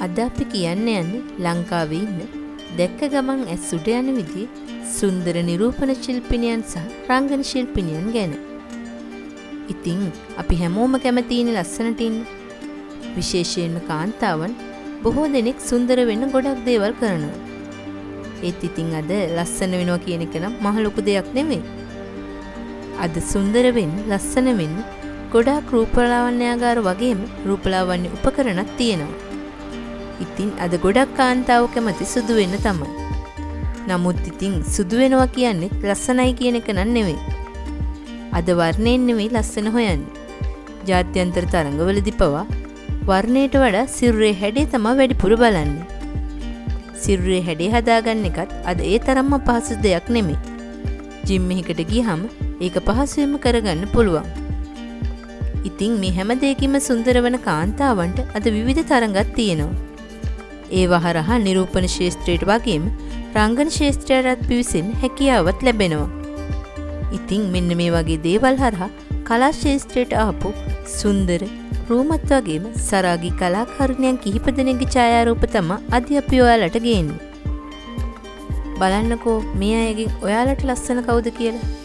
අද අපි යන්නේ ලංකාවේ ඉන්න දැක්ක ගමන් ඇස් උඩ යන විදිහේ සුන්දර නිරූපණ ශිල්පිනියන් සහ රංගන ශිල්පිනියන් ගැන. ඉතින් අපි හැමෝම කැමතියිනේ ලස්සනට ඉන්න. විශේෂයෙන්ම කාන්තාවන් බොහෝ දෙනෙක් සුන්දර වෙන්න ගොඩක් දේවල් කරනවා. ඒත් ඉතින් අද ලස්සන වෙනවා කියන එක නම් මහ ලොකු දෙයක් නෙමෙයි. අද සුන්දර වෙන්න, ලස්සන වෙන්න ගොඩාක් රූපලාවන්‍යාගාර වගේම රූපලාවන්‍ය උපකරණක් තියෙනවා. ඉතින් අද ගොඩක් කාන්තාවෝ කැමති සුදු වෙන්න තමයි. නමුත් ඉතින් සුදු වෙනවා කියන්නේ ලස්සනයි කියන එක නන් නෙවෙයි. අද වර්ණයෙන් නෙවෙයි ලස්සන හොයන්නේ. ජාත්‍යන්තර තරඟවලදී පවා වර්ණයට වඩා සිරුරේ හැඩය තමයි වැඩිපුර බලන්නේ. සිරුරේ හැඩය හදාගන්න එකත් අද ඒ තරම්ම පහසු දෙයක් නෙමෙයි. ජිම් එකකට ගියහම ඒක පහසුවෙන්ම කරගන්න පුළුවන්. ඉතින් මේ හැම දෙයකින්ම සුන්දර වන කාන්තාවන්ට අද විවිධ තරඟක් තියෙනවා. ඒවා හරහා නිරූපණ ශාස්ත්‍රයට වගේම රංගන ශාස්ත්‍රයටත් පිවිසෙන්න හැකියාවක් ලැබෙනවා. ඉතින් මෙන්න මේ වගේ දේවල් හරහා කලා ශාස්ත්‍රයට ආපු සුන්දර රූමත් වගේම සරාගී කලාකාරිනියන් කිහිප දෙනෙක්ගේ ඡායාරූප තමයි අද අපි ඔයාලට ගේන්නේ. බලන්නකෝ මේ අයගෙන් ඔයාලට ලස්සන කවුද කියලා.